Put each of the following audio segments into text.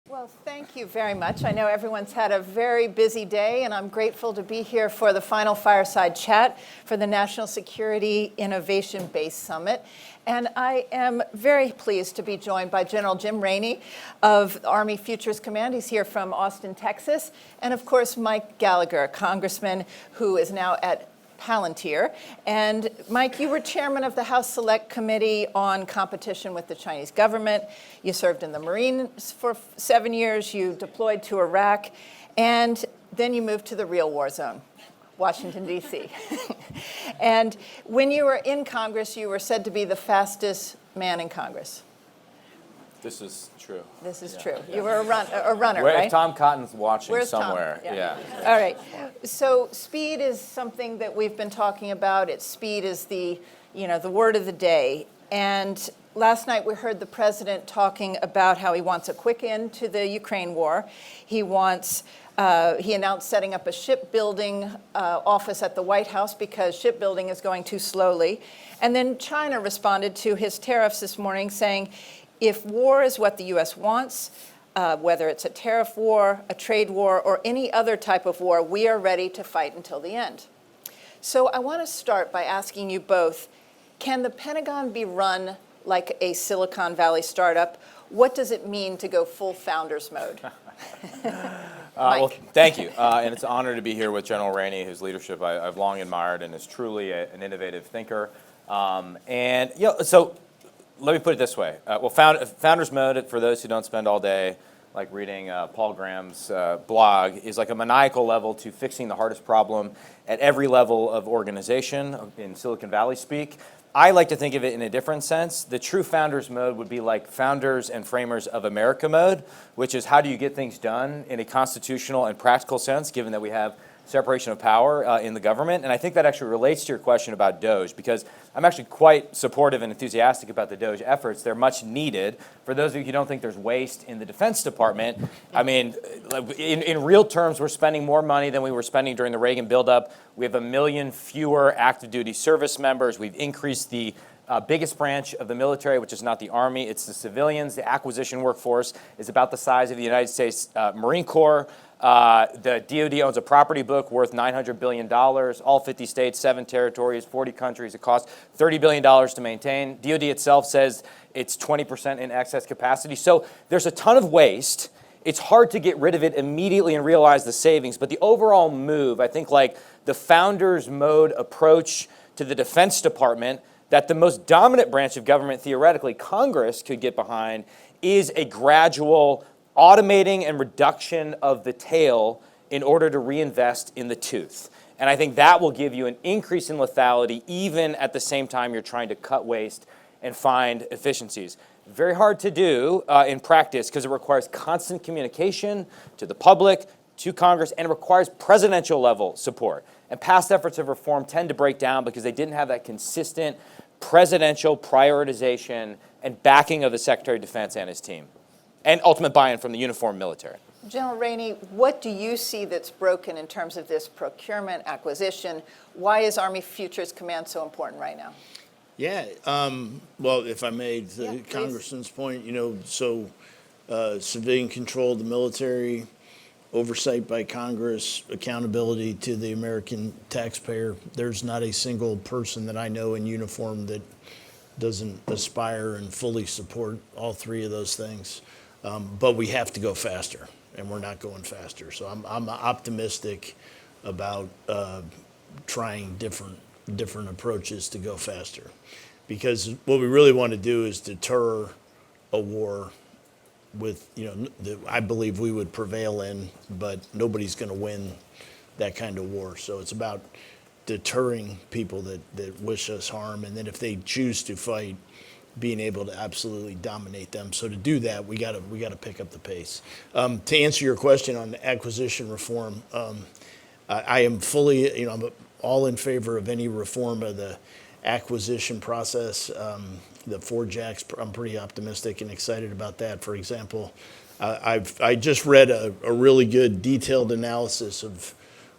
Well, thank you very much. I know everyone's had a very busy day, and I'm grateful to be here for the final Fireside Chat for the National Security Innovation Base Summit. And I am very pleased to be joined by General Jim Rainey of Army Futures Command. He's here from Austin, Texas. And of course, Mike Gallagher, a congressman who is now at Palantir. And Mike, you were chairman of the House Select Committee on Competition with the Chinese government. You served in the Marines for 7 years. You deployed to Iraq. And then you moved to the real war zone, Washington, D.C. And when you were in Congress, you were said to be the fastest man in Congress. This is true. This is true. You were a runner, right? If Tom Cotton's watching Where's somewhere. Tom? Yeah. All right. So speed is something that we've been talking about. Speed is the word of the day. And last night we heard the president talking about how he wants a quick end to the Ukraine war. He announced setting up a shipbuilding office at the White House because shipbuilding is going too slowly. And then China responded to his tariffs this morning saying, if war is what the U.S. wants, whether it's a tariff war, a trade war, or any other type of war, we are ready to fight until the end. So I want to start by asking you both, can the Pentagon be run like a Silicon Valley startup? What does it mean to go full founders mode? Well, thank you. And it's an honor to be here with General Rainey, whose leadership I've long admired and is truly an innovative thinker. So let me put it this way. Founders mode, for those who don't spend all day like reading Paul Graham's blog, is like a maniacal level to fixing the hardest problem at every level of organization in Silicon Valley speak. I like to think of it in a different sense. The true founders mode would be like founders and framers of America mode, which is how do you get things done in a constitutional and practical sense, given that we have separation of power in the government. And I think that actually relates to your question about DOGE, because I'm actually quite supportive and enthusiastic about the DOGE efforts. They're much needed. For those of you who don't think there's waste in the Defense Department, I mean, in real terms, we're spending more money than we were spending during the Reagan buildup. We have 1 million fewer active duty service members. We've increased the biggest branch of the military, which is not the Army, it's the civilians. The acquisition workforce is about the size of the United States Marine Corps. The DoD owns a property book worth $900 billion, all 50 states, 7 territories, 40 countries. It costs $30 billion to maintain. DoD itself says it's 20% in excess capacity. So there's a ton of waste. It's hard to get rid of it immediately and realize the savings. But the overall move, I think, like the founders mode approach to the Defense Department that the most dominant branch of government, theoretically, Congress could get behind, is a gradual automating and reduction of the tail in order to reinvest in the tooth. And I think that will give you an increase in lethality even at the same time you're trying to cut waste and find efficiencies. Very hard to do in practice because it requires constant communication to the public, to Congress, and it requires presidential level support. And past efforts of reform tend to break down because they didn't have that consistent presidential prioritization and backing of the Secretary of Defense and his team, and ultimate buy-in from the uniformed military. General Rainey, what do you see that's broken in terms of this procurement acquisition? Why is Army Futures Command so important right now? Yeah, well, if I may, the Congressman's point, civilian control of the military, oversight by Congress, accountability to the American taxpayer. There's not a single person that I know in uniform that doesn't aspire and fully support all 3 of those things. But we have to go faster, and we're not going faster. So I'm optimistic about trying different approaches to go faster, because what we really want to do is deter a war with, I believe we would prevail in, but nobody's going to win that kind of war. So it's about deterring people that wish us harm, and then if they choose to fight, being able to absolutely dominate them. So to do that, we got to pick up the pace. To answer your question on the acquisition reform, I am fully, I'm all in favor of any reform of the acquisition process. The 4JAX, I'm pretty optimistic and excited about that. For example, I just read a really good detailed analysis of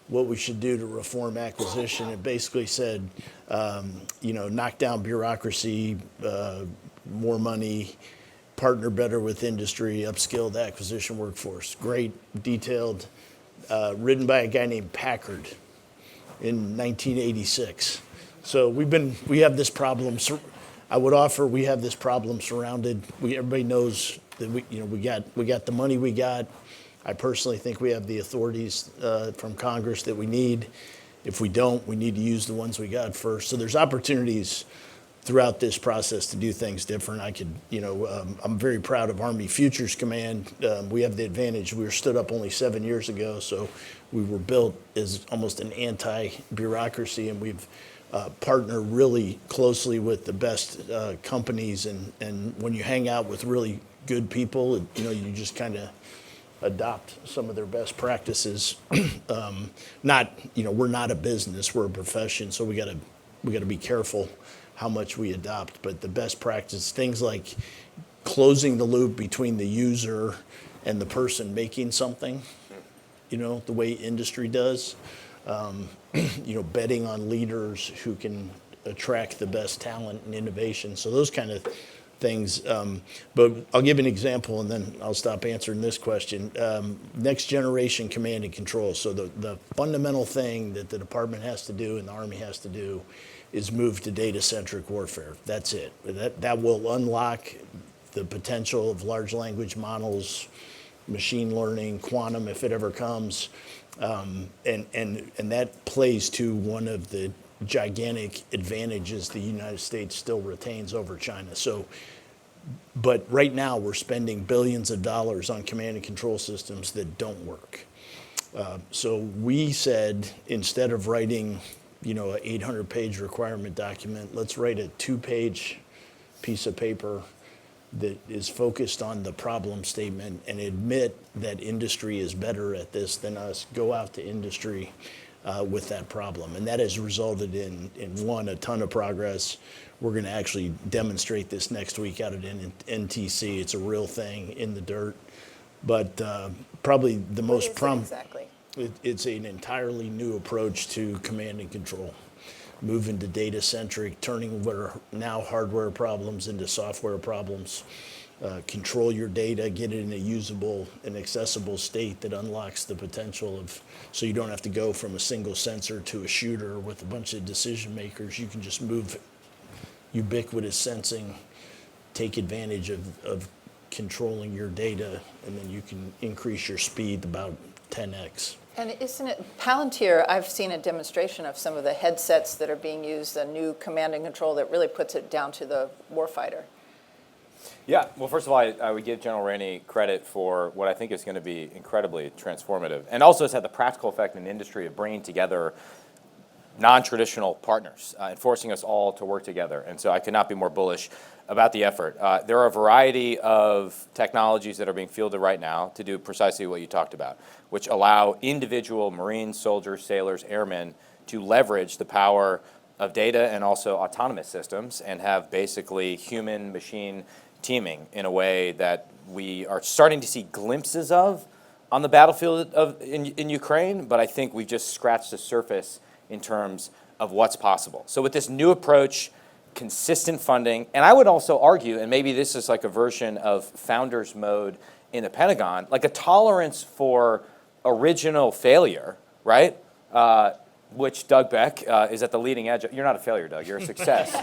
what we should do to reform acquisition. It basically said, knock down bureaucracy, more money, partner better with industry, upskill the acquisition workforce. Great, detailed, written by a guy named Packard in 1986. So we have this problem. I would offer we have this problem surrounded. Everybody knows that we got the money we got. I personally think we have the authorities from Congress that we need. If we don't, we need to use the ones we got first. So there's opportunities throughout this process to do things different. I'm very proud of Army Futures Command. We have the advantage. We were stood up only 7 years ago, so we were built as almost an anti-bureaucracy, and we've partnered really closely with the best companies. And when you hang out with really good people, you just kind of adopt some of their best practices. We're not a business, we're a profession, so we got to be careful how much we adopt. But the best practice, things like closing the loop between the user and the person making something, the way industry does. Betting on leaders who can attract the best talent and innovation. So those kind of things. But I'll give an example and then I'll stop answering this question. Next generation command and control. So the fundamental thing that the department has to do and the Army has to do is move to data-centric warfare. That's it. That will unlock the potential of large language models, machine learning, quantum, if it ever comes. And that plays to one of the gigantic advantages the United States still retains over China. But right now we're spending billions of dollars on command and control systems that don't work. So we said, instead of writing, an 800-page requirement document, let's write a 2-page piece of paper that is focused on the problem statement and admit that industry is better at this than us. Go out to industry with that problem. And that has resulted in a ton of progress. We're going to actually demonstrate this next week out at NTC. It's a real thing in the dirt. But probably the most exactly? It's an entirely new approach to command and control. Moving to data-centric, turning what are now hardware problems into software problems. Control your data, get it in a usable and accessible state that unlocks the potential so you don't have to go from a single sensor to a shooter with a bunch of decision makers. You can just move ubiquitous sensing, take advantage of controlling your data, and then you can increase your speed about 10x. And isn't it, Palantir, I've seen a demonstration of some of the headsets that are being used, a new command and control that really puts it down to the warfighter. Yeah, well, first of all, I would give General Rainey credit for what I think is going to be incredibly transformative. And also it's had the practical effect in the industry of bringing together non-traditional partners and forcing us all to work together. And so I could not be more bullish about the effort. There are a variety of technologies that are being fielded right now to do precisely what you talked about, which allow individual Marines, soldiers, sailors, airmen to leverage the power of data and also autonomous systems and have basically human-machine teaming in a way that we are starting to see glimpses of on the battlefield in Ukraine, but I think we've just scratched the surface in terms of what's possible. So with this new approach, consistent funding, and I would also argue, and maybe this is like a version of founders mode in the Pentagon, like a tolerance for original failure, right? Which Doug Beck is at the leading edge of. You're not a failure, Doug, you're a success.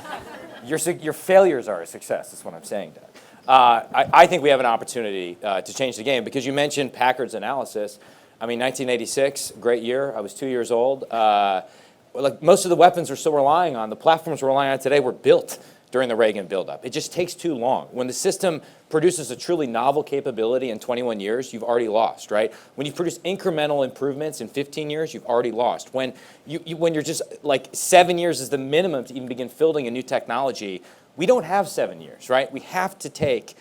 Your failures are a success, is what I'm saying, Doug. I think we have an opportunity to change the game, because you mentioned Packard's analysis. I mean, 1986, great year. I was 2 years old. Like most of the weapons we're still relying on, the platforms we're relying on today were built during the Reagan buildup. It just takes too long. When the system produces a truly novel capability in 21 years, you've already lost, right? When you produce incremental improvements in 15 years, you've already lost. When you're just like 7 years is the minimum to even begin fielding a new technology, we don't have 7 years, right? We have to take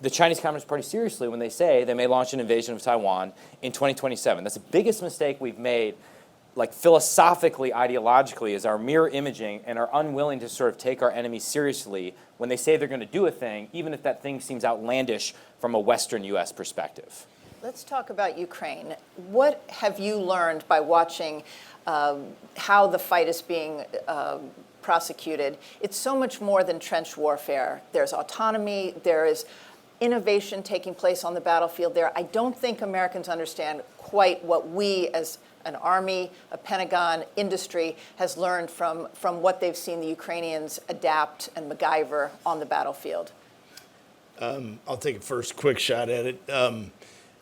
the Chinese Communist Party seriously when they say they may launch an invasion of Taiwan in 2027. That's the biggest mistake we've made, like philosophically, ideologically, is our mirror imaging and are unwilling to sort of take our enemies seriously when they say they're going to do a thing, even if that thing seems outlandish from a Western U.S. perspective. Let's talk about Ukraine. What have you learned by watching how the fight is being prosecuted? It's so much more than trench warfare. There's autonomy, there is innovation taking place on the battlefield there. I don't think Americans understand quite what we as an army, a Pentagon, industry has learned from what they've seen the Ukrainians adapt and MacGyver on the battlefield. I'll take a first quick shot at it.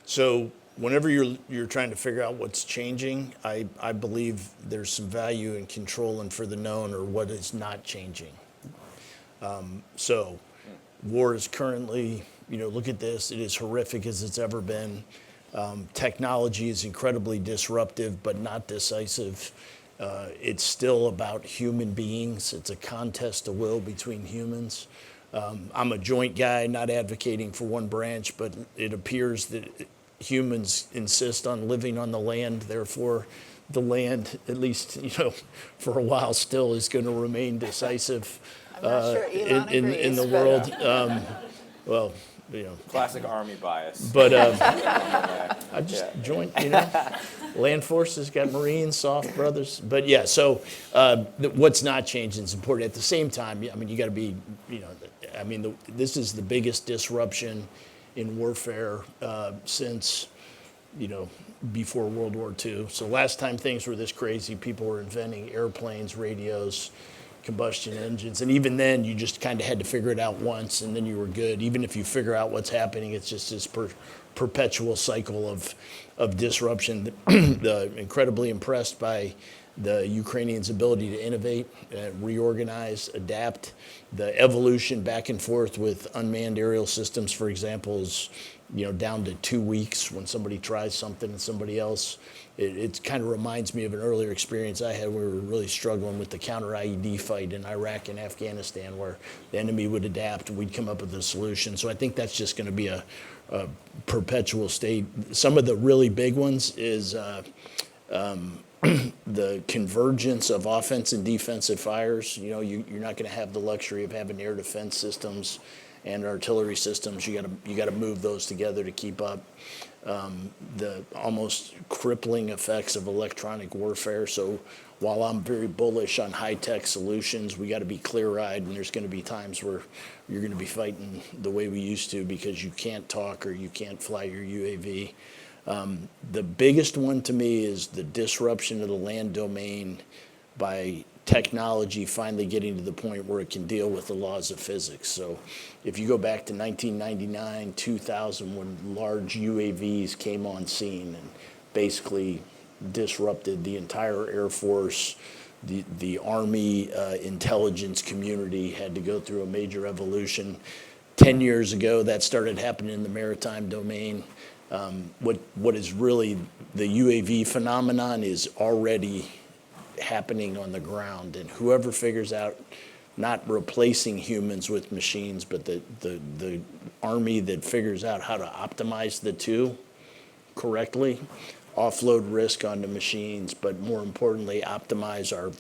So whenever you're trying to figure out what's changing, I believe there's some value in controlling for the known or what is not changing. So war is currently, look at this, it is horrific as it's ever been. Technology is incredibly disruptive, but not decisive. It's still about human beings. It's a contest of will between humans. I'm a joint guy, not advocating for one branch, but it appears that humans insist on living on the land. Therefore, the land, at least, for a while still is going to remain decisive I'm not sure Elon in the agrees, world. Well, Classic Army bias. but I just joined, land forces got Marines, soft brothers. But yeah, so what's not changing is important. At the same time, you got to be, this is the biggest disruption in warfare since, before World War II. So last time things were this crazy, people were inventing airplanes, radios, combustion engines, and even then you just kind of had to figure it out once and then you were good. Even if you figure out what's happening, it's just this perpetual cycle of disruption. Incredibly impressed by the Ukrainians' ability to innovate, reorganize, adapt. The evolution back and forth with unmanned aerial systems, for example, is down to 2 weeks when somebody tries something and somebody else. It kind of reminds me of an earlier experience I had where we were really struggling with the counter-IED fight in Iraq and Afghanistan, where the enemy would adapt and we'd come up with a solution. So I think that's just going to be a perpetual state. Some of the really big ones is the convergence of offense and defensive fires. You're not going to have the luxury of having air defense systems and artillery systems. You got to move those together to keep up. The almost crippling effects of electronic warfare. So while I'm very bullish on high-tech solutions, we got to be clear-eyed, and there's going to be times where you're going to be fighting the way we used to because you can't talk or you can't fly your UAV. The biggest one to me is the disruption of the land domain by technology finally getting to the point where it can deal with the laws of physics. So if you go back to 1999, 2000, when large UAVs came on scene and basically disrupted the entire Air Force, the Army intelligence community had to go through a major evolution. 10 years ago, that started happening in the maritime domain. What is really the UAV phenomenon is already happening on the ground, and whoever figures out not replacing humans with machines, but the army that figures out how to optimize the two correctly, offload risk onto machines, but more importantly, optimize our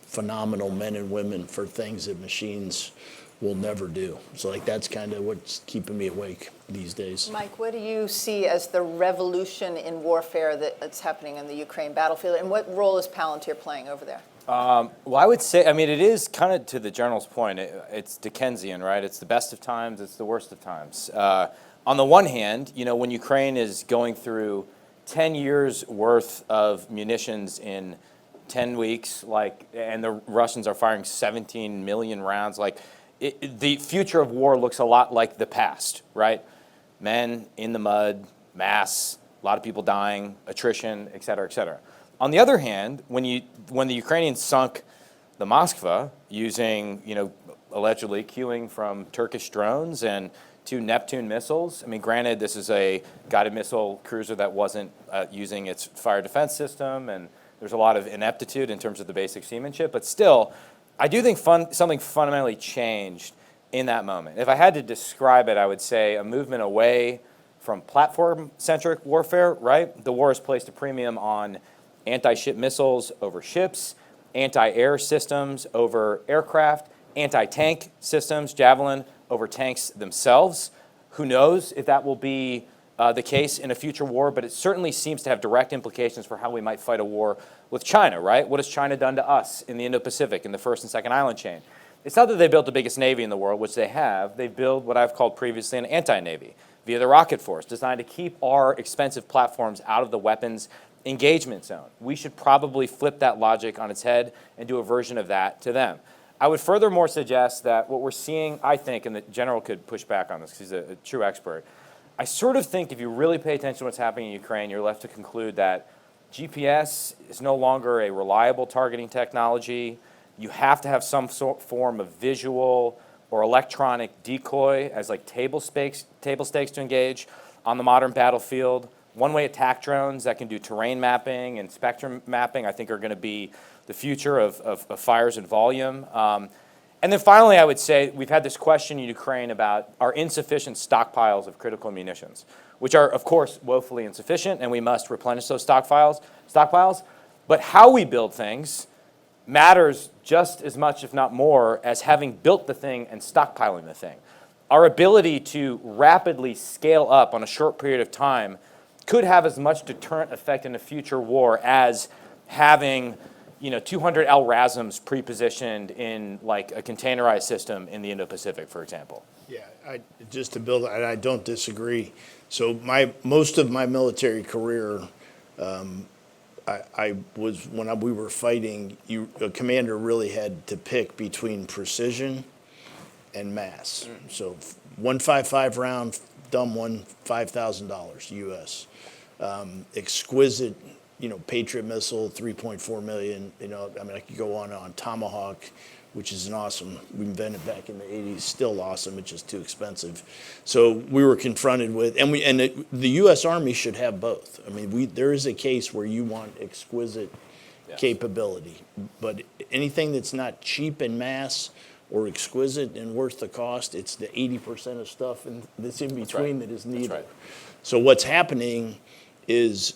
phenomenal men and women for things that machines will never do. So that's kind of what's keeping me awake these days. Mike, what do you see as the revolution in warfare that's happening in the Ukraine battlefield, and what role is Palantir playing over there? Well, I would say, it is kind of to the general's point, it's Dickensian, right? It's the best of times, it's the worst of times. On the one hand, when Ukraine is going through 10 years worth of munitions in 10 weeks, and the Russians are firing 17 million rounds, the future of war looks a lot like the past, right? Men in the mud, mass, a lot of people dying, attrition, et cetera, et cetera. On the other hand, when the Ukrainians sunk the Moskva using, allegedly cueing from Turkish drones and 2 Neptune missiles, granted, this is a guided missile cruiser that wasn't using its fire defense system, and there's a lot of ineptitude in terms of the basic seamanship, but still, I do think something fundamentally changed in that moment. If I had to describe it, I would say a movement away from platform-centric warfare, right? The war has placed a premium on anti-ship missiles over ships, anti-air systems over aircraft, anti-tank systems, Javelin, over tanks themselves. Who knows if that will be the case in a future war, but it certainly seems to have direct implications for how we might fight a war with China, right? What has China done to us in the Indo-Pacific in the first and second island chain? It's not that they built the biggest Navy in the world, which they have. They built what I've called previously an anti-Navy via the rocket force, designed to keep our expensive platforms out of the weapons engagement zone. We should probably flip that logic on its head and do a version of that to them. I would furthermore suggest that what we're seeing, I think, and the general could push back on this because he's a true expert, I sort of think if you really pay attention to what's happening in Ukraine, you're left to conclude that GPS is no longer a reliable targeting technology. You have to have some form of visual or electronic decoy as like table stakes to engage on the modern battlefield. One-way attack drones that can do terrain mapping and spectrum mapping, I think, are going to be the future of fires and volume. And then finally, I would say we've had this question in Ukraine about our insufficient stockpiles of critical munitions, which are, of course, woefully insufficient, and we must replenish those stockpiles. But how we build things matters just as much, if not more, as having built the thing and stockpiling the thing. Our ability to rapidly scale up on a short period of time could have as much deterrent effect in a future war as having 200 LRASMs pre-positioned in like a containerized system in the Indo-Pacific, for example. Yeah, just to build, and I don't disagree. So most of my military career, I was, when we were fighting, a commander really had to pick between precision and mass. So 155 round, dumb one, $5,000 US. Exquisite, Patriot missile, 3.4 million. I could go on Tomahawk, which is an awesome. We invented back in the 80s, still awesome. It's just too expensive. So we were confronted with, the U.S. Army should have both. I mean, there is a case where you want exquisite capability, but anything that's not cheap in mass or exquisite and worth the cost, it's the 80% of stuff that's in between that is needed. Right. So what's happening is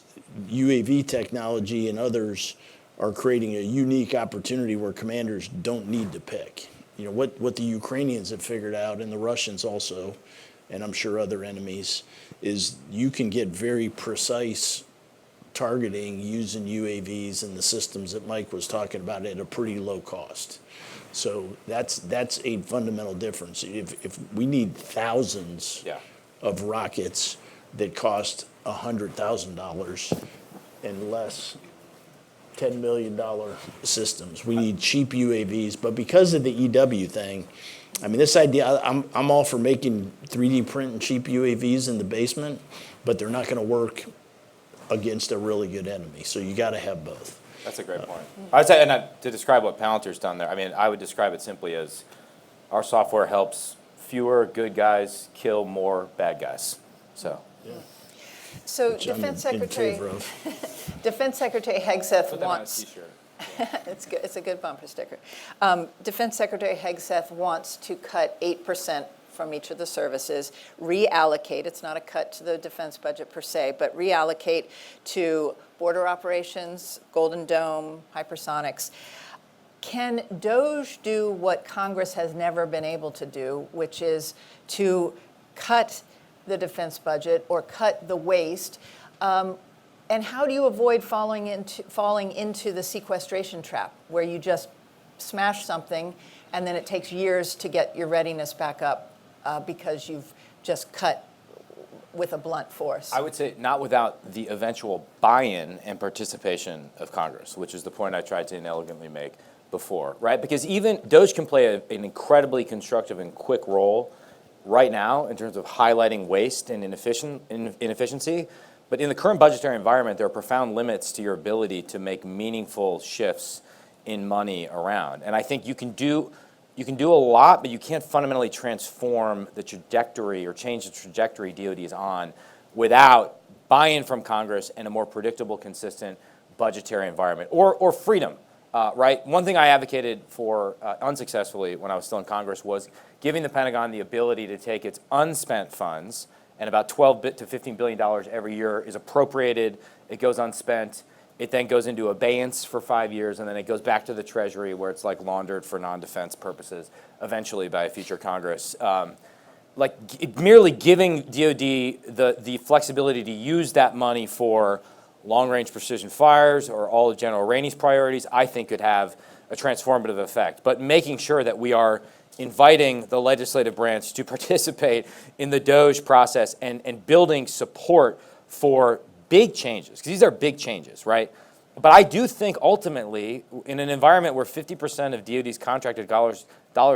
UAV technology and others are creating a unique opportunity where commanders don't need to pick. What the Ukrainians have figured out, and the Russians also, and I'm sure other enemies, is you can get very precise targeting using UAVs and the systems that Mike was talking about at a pretty low cost. So that's a fundamental difference. If we need thousands of rockets that cost $100,000 and less $10 million systems. We need cheap UAVs, but because of the EW thing, I mean, this idea, I'm all for making 3D printing cheap UAVs in the basement, but they're not going to work against a really good enemy. So you got to have both. That's a great point. I'd say, and to describe what Palantir's done there, I mean, I would describe it simply as our software helps fewer good guys kill more bad guys. So. Yeah. So Which I'm Defense in Secretary favor of. Defense Secretary Hegseth Put that on a wants. t-shirt. It's good. It's a good bumper sticker. Defense Secretary Hegseth wants to cut 8% from each of the services, reallocate. It's not a cut to the defense budget per se, but reallocate to border operations, Golden Dome, hypersonics. Can DOGE do what Congress has never been able to do, which is to cut the defense budget or cut the waste? And how do you avoid falling into the sequestration trap, where you just smash something and then it takes years to get your readiness back up because you've just cut with a blunt force? I would say not without the eventual buy-in and participation of Congress, which is the point I tried to inelegantly make before, right? Because even DOGE can play an incredibly constructive and quick role right now in terms of highlighting waste and inefficiency. But in the current budgetary environment, there are profound limits to your ability to make meaningful shifts in money around. And I think you can do a lot, but you can't fundamentally transform the trajectory or change the trajectory DOD is on without buy-in from Congress and a more predictable, consistent budgetary environment or freedom. Right? One thing I advocated for unsuccessfully when I was still in Congress was giving the Pentagon the ability to take its unspent funds, and about $12 to $15 billion every year is appropriated. It goes unspent. It then goes into abeyance for 5 years, and then it goes back to the Treasury where it's like laundered for non-defense purposes, eventually by a future Congress. Merely giving DOD the flexibility to use that money for long-range precision fires or all of General Rainey's priorities, I think could have a transformative effect, but making sure that we are inviting the legislative branch to participate in the DOGE process and building support for big changes, because these are big changes, right? But I do think ultimately, in an environment where 50% of DoD's contracted dollars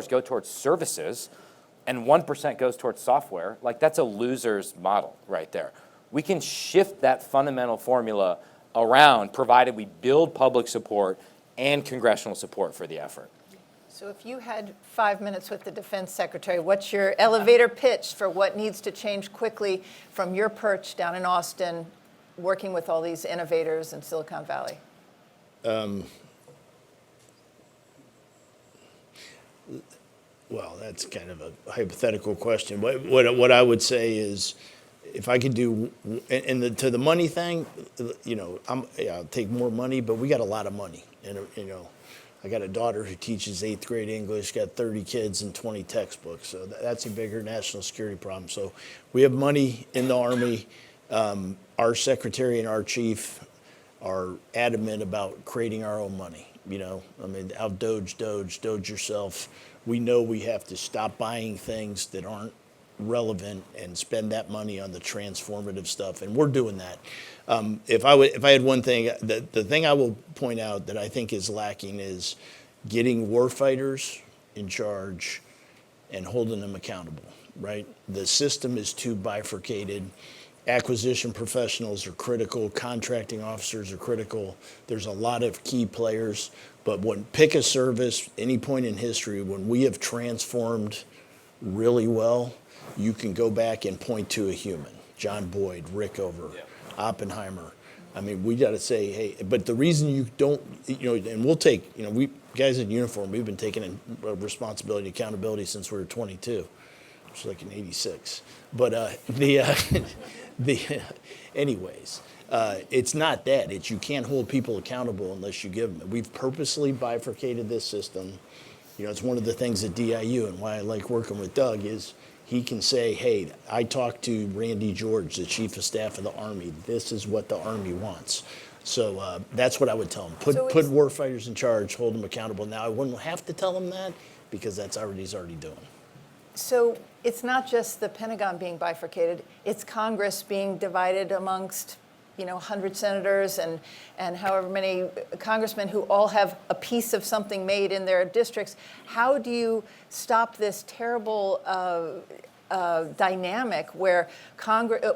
go towards services and 1% goes towards software, like that's a loser's model right there. We can shift that fundamental formula around, provided we build public support and congressional support for the effort. So if you had 5 minutes with the Defense Secretary, what's your elevator pitch for what needs to change quickly from your perch down in Austin, working with all these innovators in Silicon Valley? Well, that's kind of a hypothetical question. What I would say is, if I could do, to the money thing, I'll take more money, but we got a lot of money. And, I got a daughter who teaches 8th grade English, got 30 kids and 20 textbooks. So that's a bigger national security problem. So we have money in the Army. Our secretary and our chief are adamant about creating our own money. Out Doge yourself. We know we have to stop buying things that aren't relevant and spend that money on the transformative stuff, and we're doing that. If I had one thing, the thing I will point out that I think is lacking is getting warfighters in charge and holding them accountable, right? The system is too bifurcated. Acquisition professionals are critical, contracting officers are critical. There's a lot of key players, but pick a service, any point in history, when we have transformed really well, you can go back and point to a human. John Boyd, Rickover, Oppenheimer. We got to say, hey, but the reason you don't, and we'll take, we guys in uniform, we've been taking responsibility and accountability since we were 22. It's like in 86. But anyways, it's not that. It's you can't hold people accountable unless you give them. We've purposely bifurcated this system. It's one of the things at DIU and why I like working with Doug is he can say, hey, I talked to Randy George, the Chief of Staff of the Army. This is what the Army wants. So that's what I would tell him. Put warfighters in charge, hold them accountable. Now, I wouldn't have to tell him that because that's he's already doing. So it's not just the Pentagon being bifurcated, it's Congress being divided amongst 100 senators and however many congressmen who all have a piece of something made in their districts. How do you stop this terrible dynamic where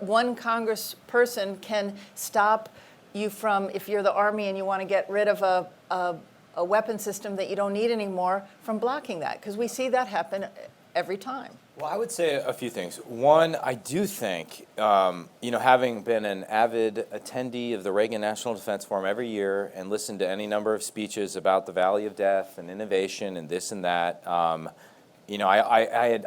one congressperson can stop you from, if you're the Army and you want to get rid of a weapon system that you don't need anymore, from blocking that? Because we see that happen every time. Well, I would say a few things. One, I do think, having been an avid attendee of the Reagan National Defense Forum every year and listened to any number of speeches about the Valley of Death and innovation and this and that, I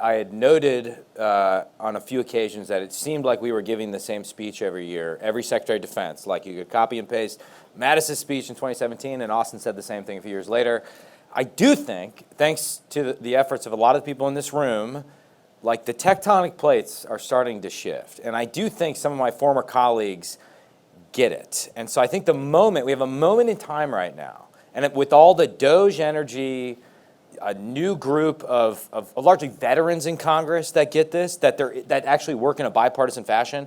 had noted on a few occasions that it seemed like we were giving the same speech every year, every Secretary of Defense. Like you could copy and paste Mattis's speech in 2017, and Austin said the same thing a few years later. I do think, thanks to the efforts of a lot of people in this room, like the tectonic plates are starting to shift. And I do think some of my former colleagues get it. And so I think we have a moment in time right now, and with all the DOGE energy, a new group of largely veterans in Congress that get this, that actually work in a bipartisan fashion,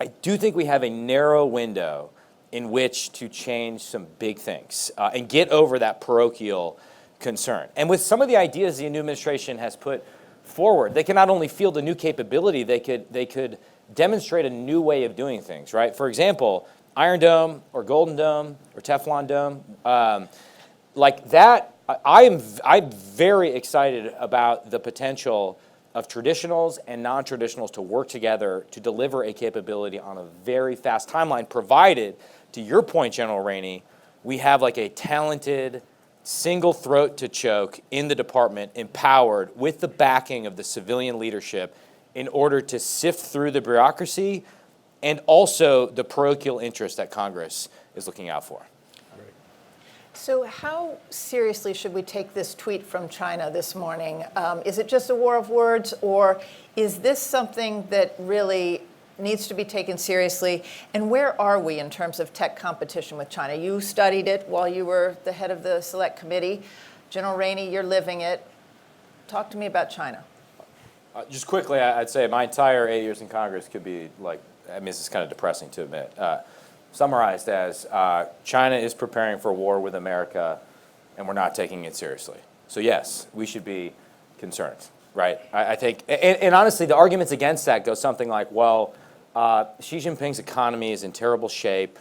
I do think we have a narrow window in which to change some big things and get over that parochial concern. And with some of the ideas the new administration has put forward, they can not only field a new capability, they could demonstrate a new way of doing things, right? For example, Iron Dome or Golden Dome or Teflon Dome, like that. I'm very excited about the potential of traditionals and non-traditionals to work together to deliver a capability on a very fast timeline, provided, to your point, General Rainey, we have like a talented, single throat to choke in the department, empowered with the backing of the civilian leadership in order to sift through the bureaucracy and also the parochial interest that Congress is looking out for. So how seriously should we take this tweet from China this morning? Is it just a war of words, or is this something that really needs to be taken seriously. And where are we in terms of tech competition with China? You studied it while you were the head of the select committee. General Rainey, you're living it. Talk to me about China. Just quickly, I'd say my entire 8 years in Congress could be like, I mean, this is kind of depressing to admit, summarized as China is preparing for war with America, and we're not taking it seriously. So yes, we should be concerned, right? I think, and honestly, the arguments against that go something like, well, Xi Jinping's economy is in terrible shape.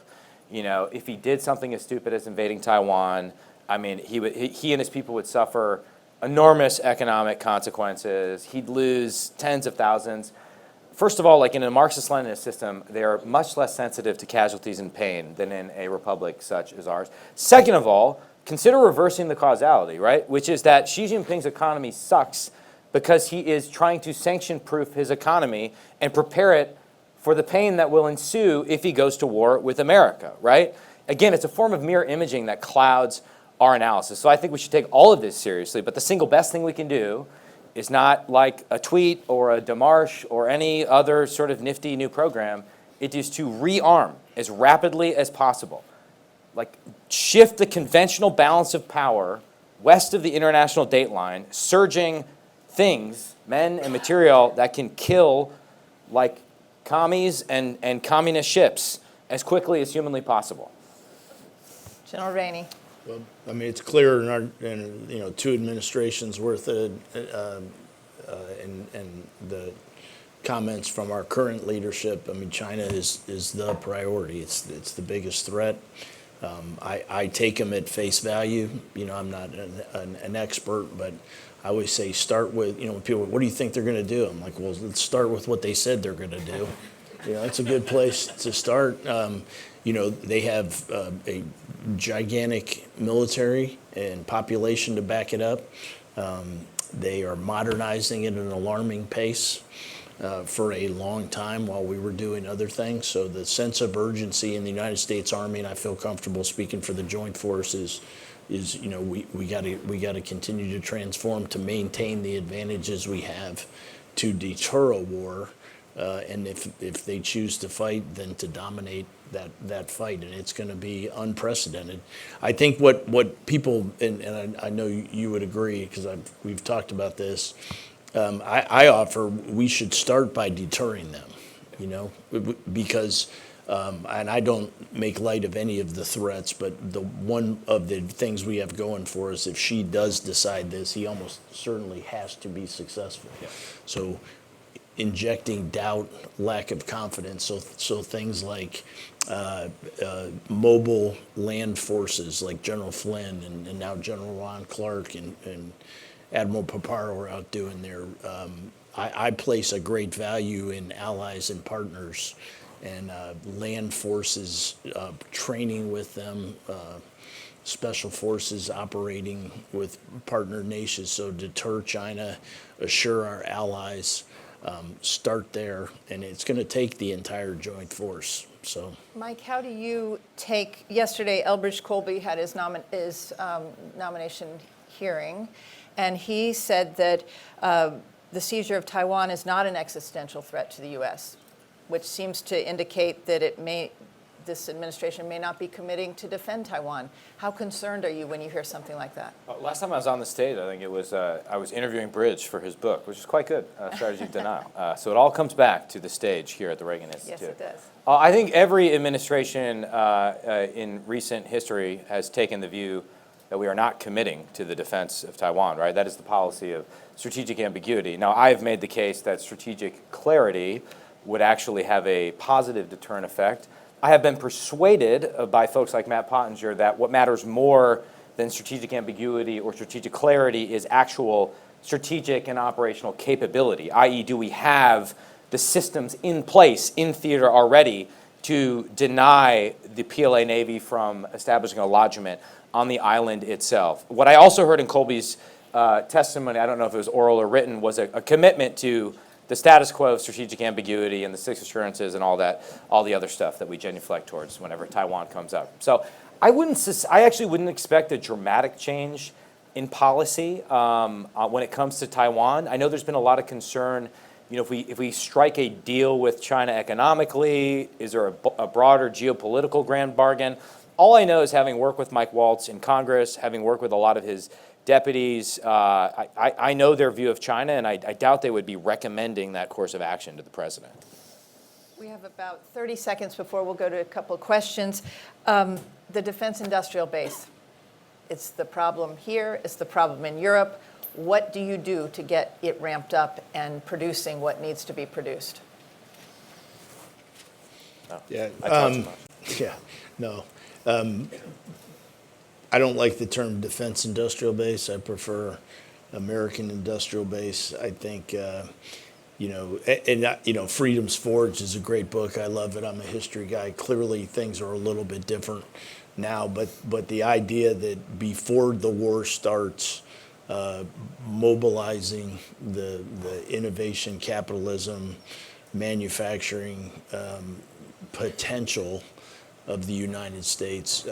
You know, if he did something as stupid as invading Taiwan, I mean, he and his people would suffer enormous economic consequences. He'd lose tens of thousands. First of all, like in a Marxist-Leninist system, they are much less sensitive to casualties and pain than in a republic such as ours. Second of all, consider reversing the causality, right? Which is that Xi Jinping's economy sucks because he is trying to sanction-proof his economy and prepare it for the pain that will ensue if he goes to war with America, right? Again, it's a form of mirror imaging that clouds our analysis. So I think we should take all of this seriously, but the single best thing we can do is not like a tweet or a démarche or any other sort of nifty new program. It is to rearm as rapidly as possible. Like shift the conventional balance of power west of the international date line, surging things, men and material that can kill like commies and communist ships as quickly as humanly possible. General Rainey. Well, I mean, it's clear in you know, 2 administrations worth of, and the comments from our current leadership. I mean, China is the priority. It's the biggest threat. I take them at face value. You know, I'm not an expert, but I always say start with, you know, when people, what do you think they're going to do? I'm like, well, let's start with what they said they're going to do. You know, it's a good place to start. You know, they have a gigantic military and population to back it up. They are modernizing it at an alarming pace for a long time while we were doing other things. So the sense of urgency in the United States Army, and I feel comfortable speaking for the Joint Forces, is you know, we got to continue to transform to maintain the advantages we have to deter a war. And if they choose to fight, then to dominate that fight, and it's going to be unprecedented. I think what people, and I know you would agree because we've talked about this. I offer we should start by deterring them, you know, because and I don't make light of any of the threats, but the one of the things we have going for us, if she does decide this, he almost certainly has to be successful. Yeah. So injecting doubt, lack of confidence. So things like mobile land forces like General Flynn and now General Ron Clark and Admiral Paparo are out doing their, I place a great value in allies and partners and land forces, training with them, special forces operating with partner nations. So deter China, assure our allies, start there, and it's going to take the entire joint force. So, Mike, how do you take, yesterday Elbridge Colby had his nomination hearing, and he said that the seizure of Taiwan is not an existential threat to the U.S., which seems to indicate that this administration may not be committing to defend Taiwan. How concerned are you when you hear something like that? Last time I was on the stage, I think it was, I was interviewing Bridge for his book, which is quite good, Strategy of Denial. So it all comes back to the stage here at the Reagan Institute. Yes, it does. I think every administration in recent history has taken the view that we are not committing to the defense of Taiwan, right? That is the policy of strategic ambiguity. Now, I've made the case that strategic clarity would actually have a positive deterrent effect. I have been persuaded by folks like Matt Pottinger that what matters more than strategic ambiguity or strategic clarity is actual strategic and operational capability, i.e. do we have the systems in place, in theater already, to deny the PLA Navy from establishing a lodgment on the island itself. What I also heard in Colby's testimony, I don't know if it was oral or written, was a commitment to the status quo of strategic ambiguity and the 6 assurances and all that, all the other stuff that we genuflect towards whenever Taiwan comes up. So I actually wouldn't expect a dramatic change in policy when it comes to Taiwan. I know there's been a lot of concern if we strike a deal with China economically, is there a broader geopolitical grand bargain? All I know is, having worked with Mike Waltz in Congress, having worked with a lot of his deputies, I know their view of China, and I doubt they would be recommending that course of action to the president. We have about 30 seconds before we'll go to a couple of questions. The defense industrial base, it's the problem here, it's the problem in Europe. What do you do to get it ramped up and producing what needs to be produced? Yeah. I talked too much. Yeah. No. I don't like the term defense industrial base. I prefer American industrial base. I think, Freedom's Forged is a great book. I love it. I'm a history guy. Clearly, things are a little bit different now, but the idea that before the war starts, mobilizing the innovation, capitalism, manufacturing potential of the United States,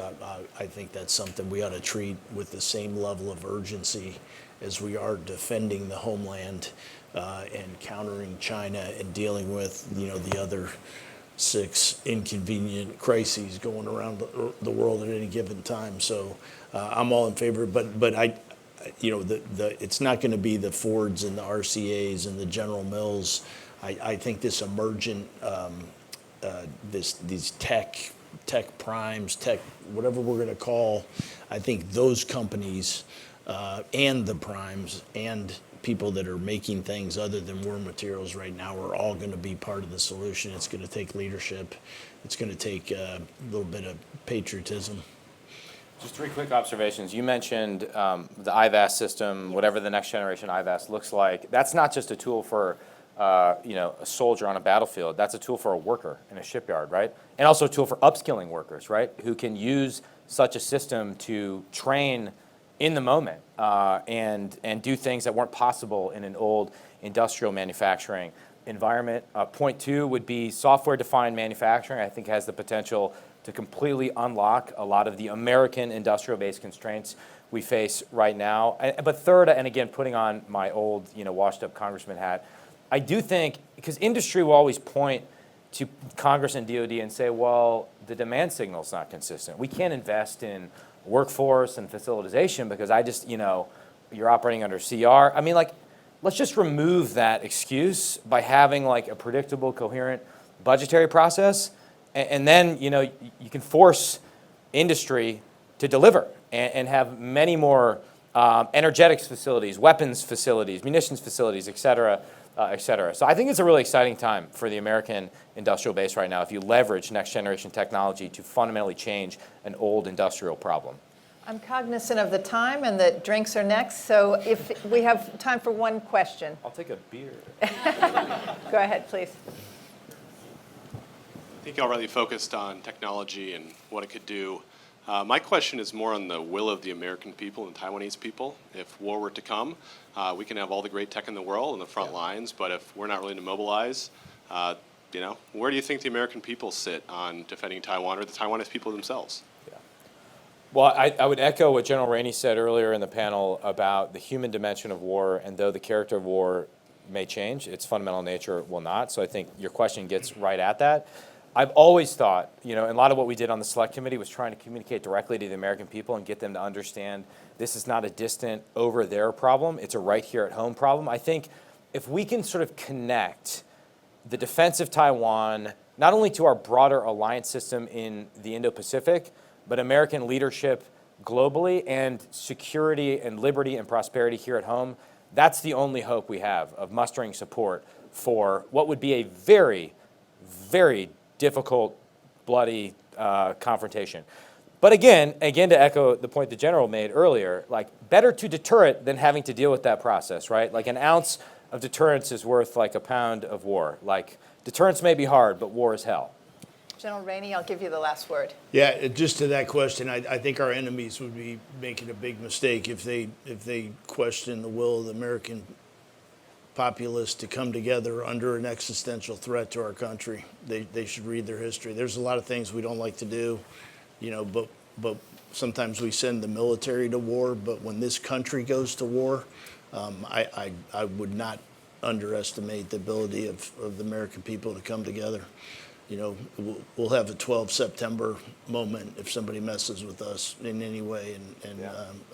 I think that's something we ought to treat with the same level of urgency as we are defending the homeland and countering China and dealing with, the other 6 inconvenient crises going around the world at any given time. So I'm all in favor, but I, it's not going to be the Fords and the RCAs and the General Mills. I think this emergent, these tech primes, whatever we're going to call, I think those companies and the primes and people that are making things other than war materials right now are all going to be part of the solution. It's going to take leadership. It's going to take a little bit of patriotism. Just 3 quick observations. You mentioned the IVAS system, whatever the next generation IVAS looks like. That's not just a tool for a soldier on a battlefield. That's a tool for a worker in a shipyard, right? And also a tool for upskilling workers, right? Who can use such a system to train in the moment and do things that weren't possible in an old industrial manufacturing environment. Point 2 would be software-defined manufacturing. I think has the potential to completely unlock a lot of the American industrial-based constraints we face right now. But third, and again, putting on my old, washed-up congressman hat, I do think, because industry will always point to Congress and DOD and say, well, the demand signal's not consistent. We can't invest in workforce and facilitization because you're operating under CR. I mean, let's just remove that excuse by having a predictable, coherent budgetary process, and then you can force industry to deliver and have many more energetics facilities, weapons facilities, munitions facilities, et cetera, et cetera. So I think it's a really exciting time for the American industrial base right now if you leverage next generation technology to fundamentally change an old industrial problem. I'm cognizant of the time and that drinks are next, so if we have time for one question. I'll take a beer. Go ahead, please. I think y'all really focused on technology and what it could do. My question is more on the will of the American people and Taiwanese people. If war were to come, we can have all the great tech in the world on the front lines, but if we're not willing to mobilize, where do you think the American people sit on defending Taiwan, or the Taiwanese people themselves? Well, I would echo what General Rainey said earlier in the panel about the human dimension of war, and though the character of war may change, its fundamental nature will not. So I think your question gets right at that. I've always thought, and a lot of what we did on the Select Committee was trying to communicate directly to the American people and get them to understand this is not a distant over there problem, it's a right here at home problem. I think if we can sort of connect the defense of Taiwan, not only to our broader alliance system in the Indo-Pacific, but American leadership globally and security and liberty and prosperity here at home, that's the only hope we have of mustering support for what would be a very, very difficult, bloody confrontation. But again, to echo the point the General made earlier, better to deter it than having to deal with that process, right? An ounce of deterrence is worth a pound of war. Deterrence may be hard, but war is hell. General Rainey, I'll give you the last word. Yeah, just to that question, I think our enemies would be making a big mistake if they question the will of the American populace to come together under an existential threat to our country. They should read their history. There's a lot of things we don't like to do, but sometimes we send the military to war. But when this country goes to war, I would not underestimate the ability of the American people to come together. You know, we'll have a 12 September moment if somebody messes with us in any way,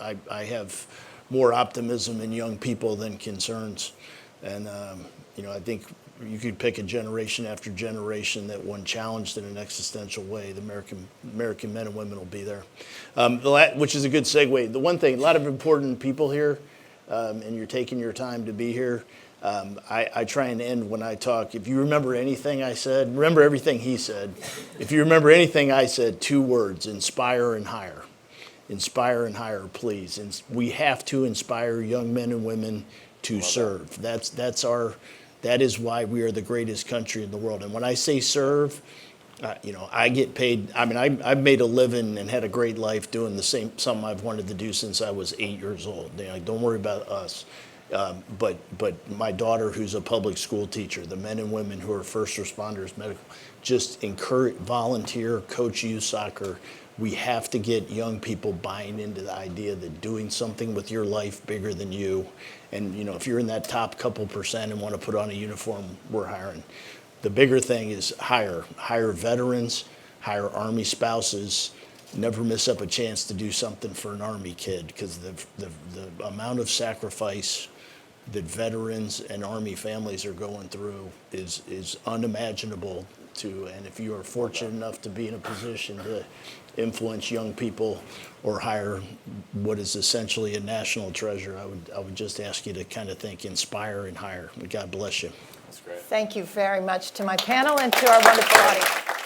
I have more optimism in young people than concerns. And, you know, I think you could pick a generation after generation that when challenged in an existential way, the American men and women will be there. Which is a good segue. The one thing, a lot of important people here, and you're taking your time to be here. I try and end when I talk. If you remember anything I said, remember everything he said. If you remember anything I said, 2 words, inspire and hire. Inspire and hire, please. And we have to inspire young men and women to serve. That is why we are the greatest country in the world. And when I say serve, you know, I get paid. I mean, I've made a living and had a great life doing the same, something I've wanted to do since I was 8 years old. You know, don't worry about us. But my daughter, who's a public school teacher, the men and women who are first responders, medical, just encourage, volunteer, coach youth soccer. We have to get young people buying into the idea that doing something with your life bigger than you. And, you know, if you're in that top couple percent and want to put on a uniform, we're hiring. The bigger thing is hire veterans, hire Army spouses. Never miss up a chance to do something for an Army kid, because the amount of sacrifice that veterans and Army families are going through is unimaginable and if you are fortunate enough to be in a position to influence young people or hire what is essentially a national treasure, I would just ask you to kind of think, inspire and hire. God bless you. That's great. Thank you very much to my panel and to our wonderful audience.